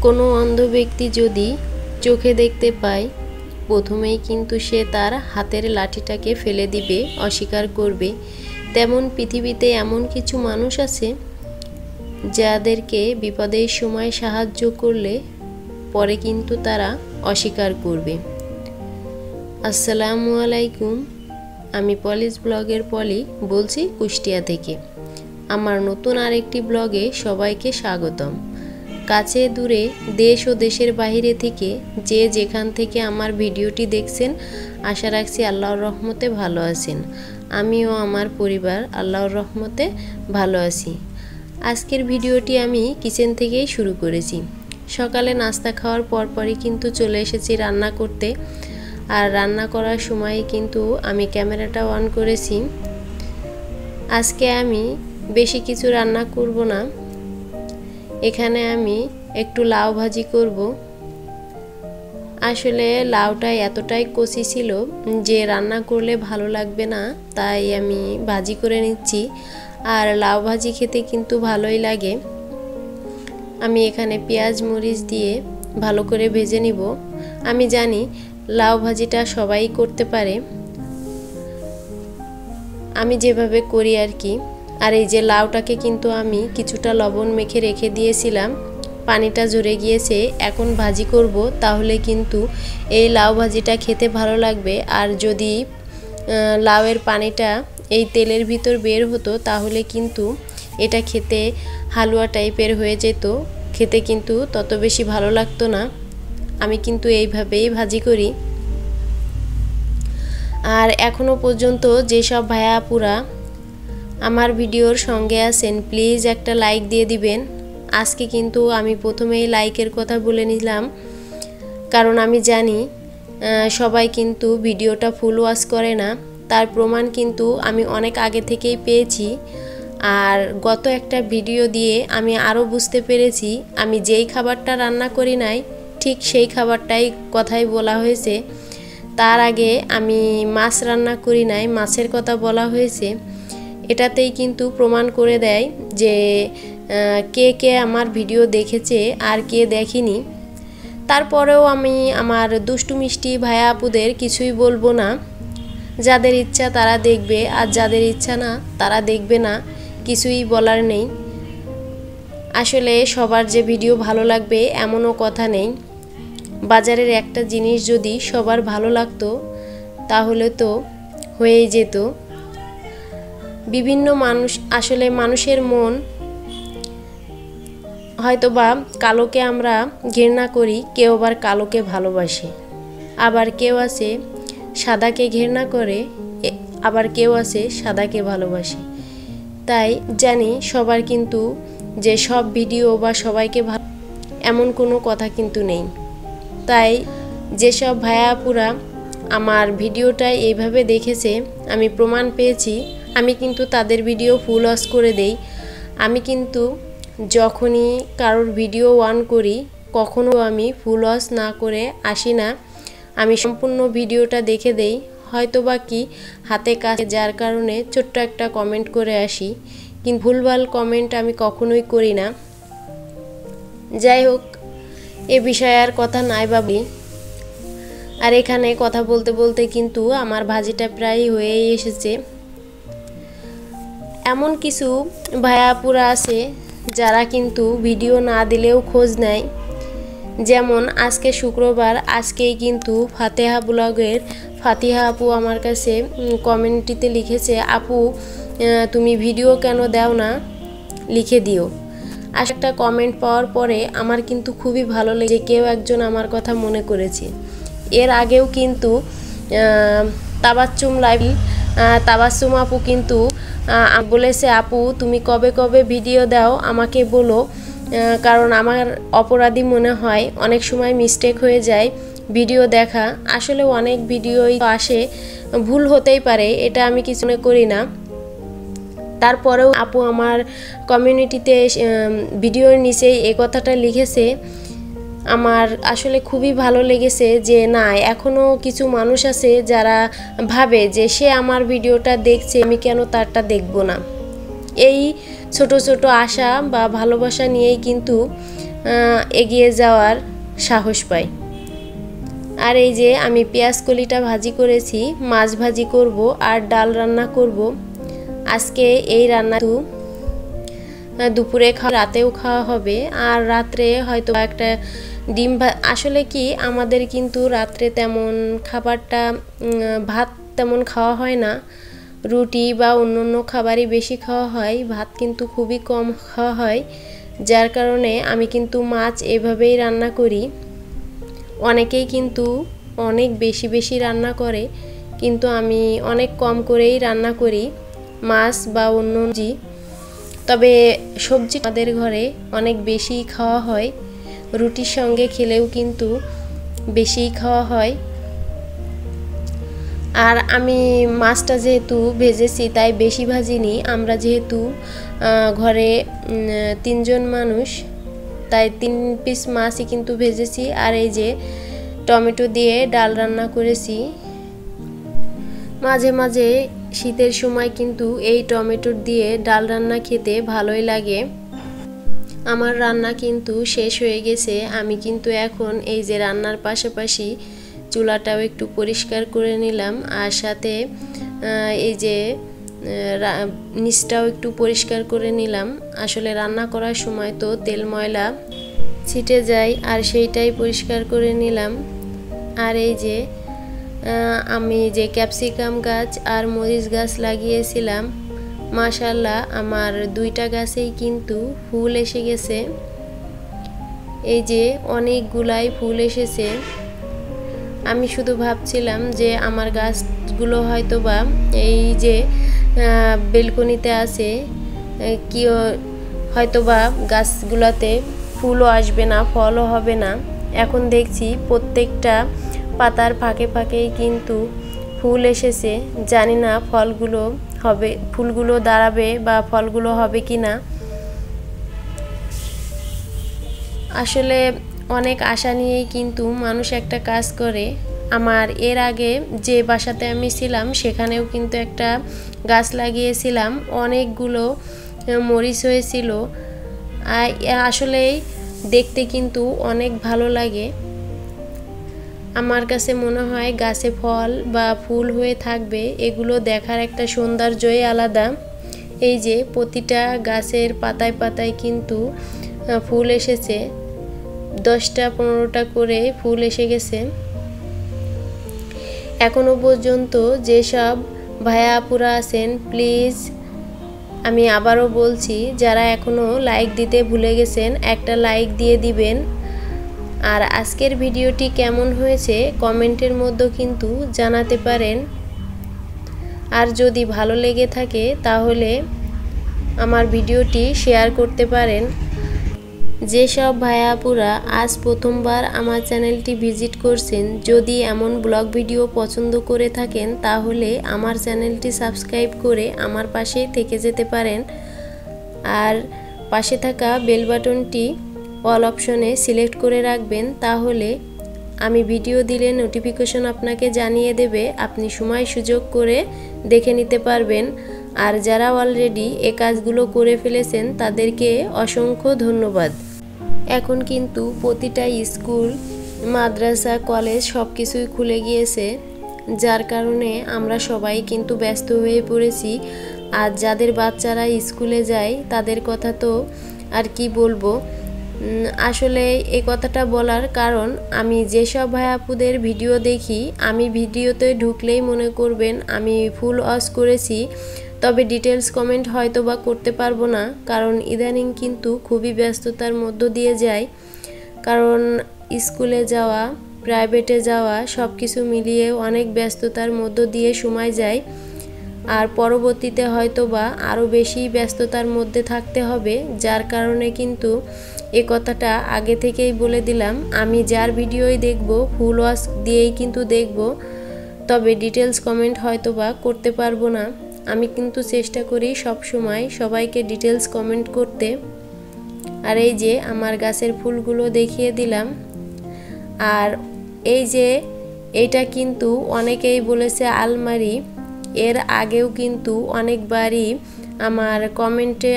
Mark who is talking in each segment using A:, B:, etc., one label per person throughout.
A: কোনো অন্ধ ব্যক্তি যদি চোখে দেখতে পায়, প্রথমেই কিন্তু সে তার হাতের লাঠিটাকে ফেলে দিবে, অস্বীকার করবে। তেমন পৃথিবীতে এমন কিছু মানুষ আছে যাদেরকে বিপদের সময় সাহায্য করলে পরে কিন্তু তারা অস্বীকার করবে। আসসালামু আলাইকুম, আমি পলিস ব্লগের পলি বলছি কুষ্টিয়া থেকে। আমার নতুন আরেকটি ব্লগে সবাইকে স্বাগতম। কাছে দূরে দেশ ও দেশের বাইরে থেকে যে যেখান থেকে আমার ভিডিওটি দেখছেন, আশা রাখছি আল্লাহর রহমতে ভালো আছেন। আমিও আমার পরিবার আল্লাহর রহমতে ভালো আছি। আজকের ভিডিওটি আমি কিচেন থেকেই শুরু করেছি। সকালে নাস্তা খাওয়ার পরপরই কিন্তু চলে এসেছি রান্না করতে। আর রান্না করার সময় কিন্তু আমি ক্যামেরাটা অন করেছি। আজকে আমি বেশি কিছু রান্না করব না, এখানে আমি একটু লাউ ভাজি করব। আসলে লাউটা এতটাই কচি ছিল যে রান্না করলে ভালো লাগবে না, তাই আমি ভাজি করে নিচ্ছি। আর লাউ ভাজি খেতে কিন্তু ভালোই লাগে। আমি এখানে পেঁয়াজ মরিচ দিয়ে ভালো করে ভেজে নিব। আমি জানি লাউ ভাজিটা সবাই করতে পারে, আমি যেভাবে করি আর কি। আর এই যে লাউটাকে কিন্তু আমি কিছুটা লবণ মেখে রেখে দিয়েছিলাম, পানিটা ঝরে গিয়েছে। এখন ভাজি করব, তাহলে কিন্তু এই লাউ ভাজিটা খেতে ভালো লাগবে। আর যদি লাউয়ের পানিটা এই তেলের ভিতর বের হতো, তাহলে কিন্তু এটা খেতে হালুয়া টাইপের হয়ে যেত, খেতে কিন্তু তত বেশি ভালো লাগতো না। আমি কিন্তু এইভাবেই ভাজি করি। আর এখনো পর্যন্ত যেসব ভাইয়া আপুরা আমার ভিডিওর সঙ্গে আছেন, প্লিজ একটা লাইক দিয়ে দিবেন। আজকে কিন্তু আমি প্রথমেই লাইকের কথা বলে নিলাম, কারণ আমি জানি সবাই কিন্তু ভিডিওটা ফুল ওয়াচ করে না। তার প্রমাণ কিন্তু আমি অনেক আগে থেকেই পেয়েছি। আর গত একটা ভিডিও দিয়ে আমি আরও বুঝতে পেরেছি, আমি যেই খাবারটা রান্না করি নাই ঠিক সেই খাবারটাই কথাই বলা হয়েছে। তার আগে আমি মাছ রান্না করি নাই, মাছের কথা বলা হয়েছে। এটাতেই কিন্তু প্রমাণ করে দেয় যে কে কে আমার ভিডিও দেখেছে আর কে দেখেনি। তারপরেও আমি আমার দুষ্টু মিষ্টি ভাইয়া আপুদের কিছুই বলবো না। যাদের ইচ্ছা তারা দেখবে, আর যাদের ইচ্ছা না তারা দেখবে না, কিছুই বলার নেই। আসলে সবার যে ভিডিও ভালো লাগবে এমনও কথা নেই। বাজারের একটা জিনিস যদি সবার ভালো লাগতো তাহলে তো হয়েই যেত। বিভিন্ন মানুষ, আসলে মানুষের মন হয়তোবা কালোকে আমরা ঘৃণা করি, কেউ আবার কালোকে ভালোবাসে। আবার কেউ আছে সাদাকে ঘৃণা করে, আবার কেউ আছে সাদাকে ভালোবাসে। তাই জানি সবার কিন্তু যে সব ভিডিও বা সবাইকে ভালো এমন কোনো কথা কিন্তু নেই। তাই যেসব ভাইয়া আপুরা আমার ভিডিওটা এইভাবে দেখেছে, আমি প্রমাণ পেয়েছি, আমি কিন্তু তাদের ভিডিও ফুল ওয়াচ করে দেই। আমি কিন্তু যখনই কারোর ভিডিও অন করি কখনো আমি ফুল ওয়াচ না করে আসি না, আমি সম্পূর্ণ ভিডিওটা দেখে দেই। হয়তো বা কি হাতে কাছে, যার কারণে ছোট্ট একটা কমেন্ট করে আসি, কিন্তু ভুলভাল কমেন্ট আমি কখনোই করি না। যাই হোক, এ বিষয়ে আর কথা নাই ভাবি। আর এখানে কথা বলতে বলতে কিন্তু আমার ভাজিটা প্রায় হয়েই এসেছে। এমন কিছু ভাইয়া আপুরা আছে যারা কিন্তু ভিডিও না দিলেও খোঁজ নেয়। যেমন আজকে শুক্রবার, আজকেই কিন্তু ফাতেহা ব্লগের ফাতিহা আপু আমার কাছে কমেন্টটিতে লিখেছে, আপু তুমি ভিডিও কেন দাও না, লিখে দিও। আর একটা কমেন্ট পাওয়ার পরে আমার কিন্তু খুবই ভালো লেগে, কেউ একজন আমার কথা মনে করেছে। এর আগেও কিন্তু তাবাচ্চুম লাইভ তাবাচ্চুম আপু কিন্তু বলেছে, আপু তুমি কবে কবে ভিডিও দাও আমাকে বলো, কারণ আমার অপরাধী মনে হয়, অনেক সময় মিস্টেক হয়ে যায় ভিডিও দেখা। আসলে অনেক ভিডিওই আসে, ভুল হতেই পারে, এটা আমি কিছু মনে করি না। তারপরেও আপু আমার কমিউনিটিতে ভিডিওর নিচেই এই কথাটা লিখেছে। আমার আসলে খুবই ভালো লেগেছে যে না, এখনও কিছু মানুষ আছে যারা ভাবে যে সে আমার ভিডিওটা দেখছে, আমি কেন তারটা দেখব না। এই ছোট ছোট আশা বা ভালোবাসা নিয়েই কিন্তু এগিয়ে যাওয়ার সাহস পাই। আর এই যে আমি পেঁয়াজ কলিটা ভাজি করেছি, মাছ ভাজি করব আর ডাল রান্না করব। আজকে এই রান্না দুপুরে রাতেও খাওয়া হবে, আর রাত্রে হয়তো একটা ডিম আসলে কি আমাদের কিন্তু রাত্রে তেমন খাবারটা ভাত তেমন খাওয়া হয় না, রুটি বা অন্য খাবারই বেশি খাওয়া হয়, ভাত কিন্তু খুবই কম খাওয়া হয়। যার কারণে আমি কিন্তু মাছ এভাবেই রান্না করি। অনেকেই কিন্তু অনেক বেশি বেশি রান্না করে, কিন্তু আমি অনেক কম করেই রান্না করি মাছ বা অন্য তবে সবজি আমাদের ঘরে অনেক বেশি খাওয়া হয়, রুটির সঙ্গে খেলেও কিন্তু বেশি খাওয়া হয়। আর আমি মাছটা যেহেতু ভেজেছি তাই বেশি ভাজিনি, আমরা যেহেতু ঘরে 3 জন মানুষ তাই 3 পিস মাছই কিন্তু ভেজেছি। আর এই যে টমেটো দিয়ে ডাল রান্না করেছি। মাঝে মাঝে শীতের সময় কিন্তু এই টমেটো দিয়ে ডাল রান্না খেতে ভালোই লাগে। আমার রান্না কিন্তু শেষ হয়ে গেছে। আমি কিন্তু এখন এই যে রান্নার পাশাপাশি চুলাটাও একটু পরিষ্কার করে নিলাম, আর সাথে এই যে নিচটাও একটু পরিষ্কার করে নিলাম। আসলে রান্না করার সময় তো তেল ময়লা ছিটে যায়, আর সেইটাই পরিষ্কার করে নিলাম। আর এই যে আমি যে ক্যাপসিকাম গাছ আর মরিচ গাছ লাগিয়েছিলাম, মাশাআল্লাহ আমার 2টা গাছেই কিন্তু ফুল এসে গেছে। এই যে অনেকগুলাই ফুল এসেছে। আমি শুধু ভাবছিলাম যে আমার গাছগুলো হয়তো বা এই যে বেলকনিতে আছে কি হয়তো বা গাছগুলোতে ফুলও আসবে না, ফলও হবে না। এখন দেখছি প্রত্যেকটা পাতার ফাঁকে ফাঁকেই কিন্তু ফুল এসেছে। জানি না ফুলগুলো দাঁড়াবে বা ফলগুলো হবে কি না। আসলে অনেক আশা নিয়েই কিন্তু মানুষ একটা কাজ করে। আমার এর আগে যে বাসাতে আমি ছিলাম সেখানেও কিন্তু একটা গাছ লাগিয়েছিলাম, অনেকগুলো মরিচ হয়েছিল। আসলেই দেখতে কিন্তু অনেক ভালো লাগে। আমার কাছে মনে হয় গাছে ফল বা ফুল হয়ে থাকবে, এগুলো দেখার একটা সৌন্দর্যই আলাদা। এই যে প্রতিটা গাছের পাতায় পাতায় কিন্তু ফুল এসেছে, 10টা 15টা করে ফুল এসে গেছে। এখনো পর্যন্ত যেসব ভাইয়া আপুরা আছেন, প্লিজ আমি আবারও বলছি, যারা এখনো লাইক দিতে ভুলে গেছেন একটা লাইক দিয়ে দিবেন। আর আজকের ভিডিওটি কেমন হয়েছে কমেন্টের মধ্যে কিন্তু জানাতে পারেন। আর যদি ভালো লেগে থাকে তাহলে আমার ভিডিওটি শেয়ার করতে পারেন। যেসব ভাইয়া আপুরা আজ প্রথমবার আমার চ্যানেলটি ভিজিট করছেন, যদি এমন ব্লগ ভিডিও পছন্দ করে থাকেন তাহলে আমার চ্যানেলটি সাবস্ক্রাইব করে আমার পাশেই থেকে যেতে পারেন। আর পাশে থাকা বেল বাটনটি অল অপশনে সিলেক্ট করে রাখবেন, তাহলে আমি ভিডিও দিলে নোটিফিকেশন আপনাকে জানিয়ে দেবে, আপনি সময় সুযোগ করে দেখে নিতে পারবেন। আর যারা অলরেডি এই কাজগুলো করে ফেলেছেন তাদেরকে অসংখ্য ধন্যবাদ। এখন কিন্তু প্রতিটা স্কুল, মাদ্রাসা, কলেজ সব কিছুই খুলে গিয়েছে, যার কারণে আমরা সবাই কিন্তু ব্যস্ত হয়ে পড়েছি। আর যাদের বাচ্চারা স্কুলে যায় তাদের কথা তো আর কি বলবো। আসলে এই কথাটা বলার কারণ, আমি যেসব ভাই আপুদের ভিডিও দেখি, আমি ভিডিওতে ঢুকলেই মনে করবেন আমি ফুল ওয়াচ করেছি, তবে ডিটেলস কমেন্ট হয়তো বা করতে পারবো না, কারণ ইদানিং কিন্তু খুবই ব্যস্ততার মধ্য দিয়ে যায়। কারণ স্কুলে যাওয়া, প্রাইভেটে যাওয়া সব কিছু মিলিয়ে অনেক ব্যস্ততার মধ্য দিয়ে সময় যায়। আর পরবর্তীতে হয়তো বা আরও বেশি ব্যস্ততার মধ্যে থাকতে হবে, যার কারণে কিন্তু এই কথাটা আগে থেকেই বলে দিলাম, আমি যার ভিডিওই দেখব ফুল ওয়াচ দিয়েই কিন্তু দেখব, তবে ডিটেলস কমেন্ট হয়তো বা করতে পারবো না। আমি কিন্তু চেষ্টা করি সব সময় সবাইকে ডিটেলস কমেন্ট করতে। আর এই যে আমার গাছের ফুলগুলো দেখিয়ে দিলাম। আর এই যে এইটা কিন্তু অনেকেই বলেছে আলমারি, এর আগেও কিন্তু অনেকবারই আমার কমেন্টে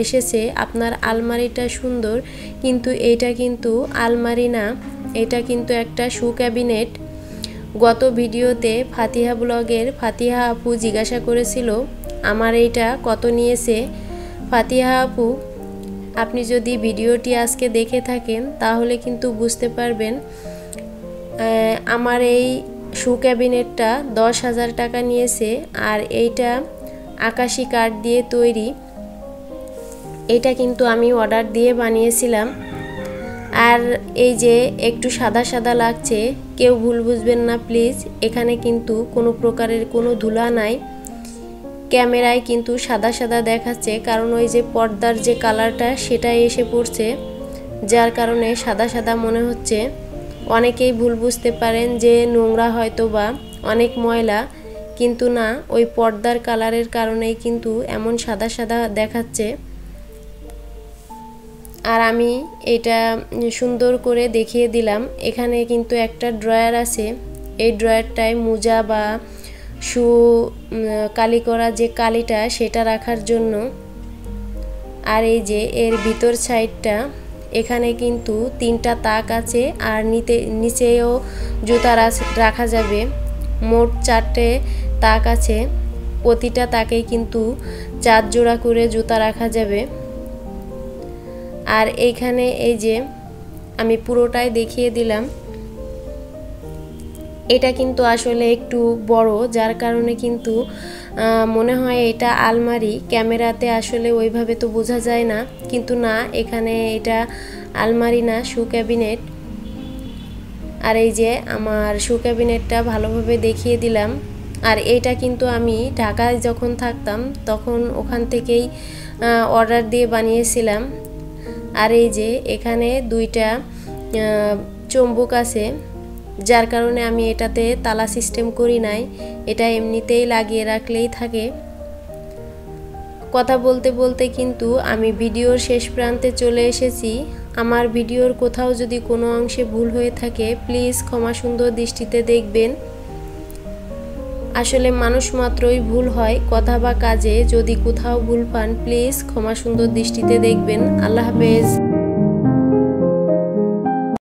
A: এসেছে আপনার আলমারিটা সুন্দর, কিন্তু এইটা কিন্তু আলমারি না, এটা কিন্তু একটা শু ক্যাবিনেট। গত ভিডিওতে ফাতিহা ব্লগের ফাতিহা আপু জিজ্ঞাসা করেছিল আমার এইটা কত নিয়েছে। ফাতিহা আপু, আপনি যদি ভিডিওটি আজকে দেখে থাকেন তাহলে কিন্তু বুঝতে পারবেন আমার এই শু ক্যাবিনেটটা 10,000 টাকা নিয়েছে। আর এইটা আকাশি কাঠ দিয়ে তৈরি, এটা কিন্তু আমি অর্ডার দিয়ে বানিয়েছিলাম। আর এই যে একটু সাদা সাদা লাগছে, কেউ ভুল বুঝবেন না প্লিজ, এখানে কিন্তু কোনো প্রকারের কোনো ধুলা নাই। ক্যামেরায় কিন্তু সাদা সাদা দেখাচ্ছে, কারণ ওই যে পর্দার যে কালারটা সেটা এসে পড়ছে, যার কারণে সাদা সাদা মনে হচ্ছে। অনেকেই ভুল বুঝতে পারেন যে নোংরা হয়তো বা অনেক ময়লা, কিন্তু না, ওই পর্দার কালারের কারণেই কিন্তু এমন সাদা সাদা দেখাচ্ছে। আর আমি এটা সুন্দর করে দেখিয়ে দিলাম। এখানে কিন্তু একটা ড্রয়ার আছে, এই ড্রয়ারটায় মোজা বা শু কালি করা যে কালিটা সেটা রাখার জন্য। আর এই যে এর ভিতর সাইডটা, এখানে কিন্তু 3টা তাক আছে, আর নিচেও জুতা রাখা যাবে। মোট 4টে তাক আছে, প্রতিটা তাকেই কিন্তু 4 জোড়া করে জুতা রাখা যাবে। আর এইখানে এই যে আমি পুরোটাই দেখিয়ে দিলাম, এটা কিন্তু আসলে একটু বড়, যার কারণে কিন্তু মনে হয় এটা আলমারি। ক্যামেরাতে আসলে ওইভাবে তো বোঝা যায় না, কিন্তু না, এখানে এটা আলমারি না, শু ক্যাবিনেট। আর এই যে আমার শু ক্যাবিনেটটা ভালোভাবে দেখিয়ে দিলাম। আর এইটা কিন্তু আমি ঢাকায় যখন থাকতাম তখন ওখান থেকেই অর্ডার দিয়ে বানিয়েছিলাম। আর এই যে এখানে 2টা চুম্বক আছে, যার কারণে আমি এটাতে তালা সিস্টেম করি নাই, এটা এমনিতেই লাগিয়ে রাখলেই থাকে। কথা বলতে বলতে কিন্তু আমি ভিডিওর শেষ প্রান্তে চলে এসেছি। আমার ভিডিওর কোথাও যদি কোনো অংশে ভুল হয়ে থাকে প্লিজ ক্ষমা সুন্দর দৃষ্টিতে দেখবেন। আসলে মানুষ মাত্রই ভুল হয়, কথা বা কাজে যদি কোথাও ভুল পান প্লিজ ক্ষমা সুন্দর দৃষ্টিতে দেখবেন। আল্লাহ হাফেজ।